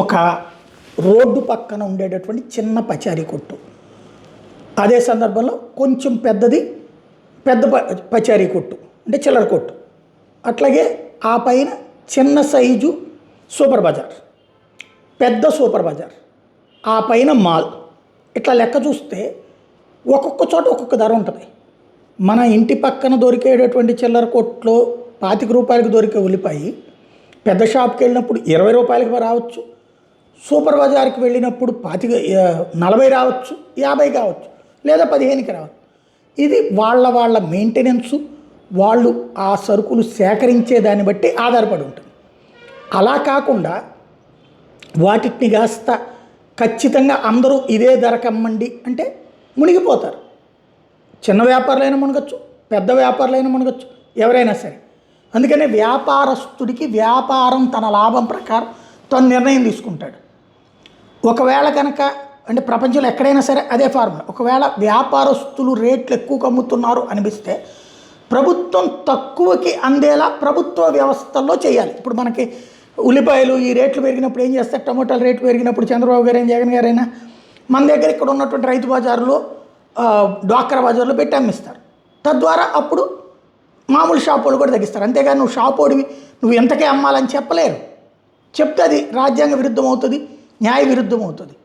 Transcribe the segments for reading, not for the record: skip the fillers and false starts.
ఒక రోడ్డు పక్కన ఉండేటటువంటి చిన్న పచారీ కొట్టు, అదే సందర్భంలో కొంచెం పెద్ద పచారీ కొట్టు అంటే చిల్లర కొట్టు, అట్లాగే ఆ పైన చిన్న సైజు సూపర్ బజార్, పెద్ద సూపర్ బజార్, ఆ పైన మాల్. ఇట్లా లెక్క చూస్తే ఒక్కొక్క చోట ఒక్కొక్క ధర ఉంటుంది. మన ఇంటి పక్కన దొరికేటటువంటి చిల్లర కొట్లో ₹25 దొరికే ఉల్లిపాయ పెద్ద షాప్కి వెళ్ళినప్పుడు ₹20 రావచ్చు, సూపర్ బజార్కి వెళ్ళినప్పుడు 40 రావచ్చు, 50 కావచ్చు, లేదా 15కి రావచ్చు. ఇది వాళ్ళ మెయింటెనెన్సు, వాళ్ళు ఆ సరుకులు సేకరించే దాన్ని బట్టి ఆధారపడి ఉంటుంది. అలా కాకుండా వాటిని కాస్త ఖచ్చితంగా అందరూ ఇదే ధరకు అమ్మండి అంటే మునిగిపోతారు. చిన్న వ్యాపారులైనా మునగచ్చు, పెద్ద వ్యాపారులైనా మునగచ్చు, ఎవరైనా సరే. అందుకనే వ్యాపారస్తుడికి వ్యాపారం తన లాభం ప్రకారం తను నిర్ణయం తీసుకుంటాడు. ఒకవేళ కనుక అంటే ప్రపంచంలో ఎక్కడైనా సరే అదే ఫార్ములా, ఒకవేళ వ్యాపారస్తులు రేట్లు ఎక్కువగా అమ్ముతున్నారు అనిపిస్తే ప్రభుత్వం తక్కువకి అందేలా ప్రభుత్వ వ్యవస్థల్లో చేయాలి. ఇప్పుడు మనకి ఉల్లిపాయలు ఈ రేట్లు పెరిగినప్పుడు ఏం చేస్తారు, టమోటాల రేట్లు పెరిగినప్పుడు చంద్రబాబు గారైనా జగన్ గారైనా మన దగ్గర ఇక్కడ ఉన్నటువంటి రైతు బజారులో డ్వాక్రా బజార్లో పెట్టి అమ్మిస్తారు. తద్వారా అప్పుడు మామూలు షాప్ వాళ్ళు కూడా తగ్గిస్తారు. అంతేగాని నువ్వు షాప్ ఓడివి నువ్వు ఎంతకే అమ్మాలని చెప్పలేరు. చెప్తే అది రాజ్యాంగ విరుద్ధం అవుతుంది, న్యాయ విరుద్ధం అవుతుంది.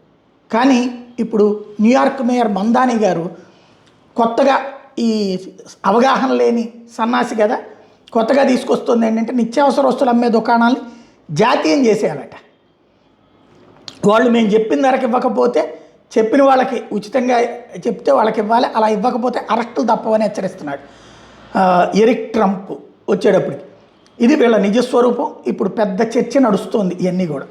కానీ ఇప్పుడు న్యూయార్క్ మేయర్ మందాని గారు కొత్తగా ఈ అవగాహన లేని సన్నాసి కదా, కొత్తగా తీసుకొస్తుంది ఏంటంటే నిత్యావసర వస్తువులు అమ్మే దుకాణాలని జాతీయం చేసేయాలట. వాళ్ళు మేము చెప్పిన ధరకు ఇవ్వకపోతే చెప్పిన వాళ్ళకి ఉచితంగా చెప్తే వాళ్ళకి ఇవ్వాలి, అలా ఇవ్వకపోతే అరెస్టులు తప్పవని హెచ్చరిస్తున్నాడు ఎరిక్ ట్రంప్ వచ్చేటప్పటికి. ఇది వీళ్ళ నిజస్వరూపం. ఇప్పుడు పెద్ద చర్చ నడుస్తుంది ఇవన్నీ కూడా.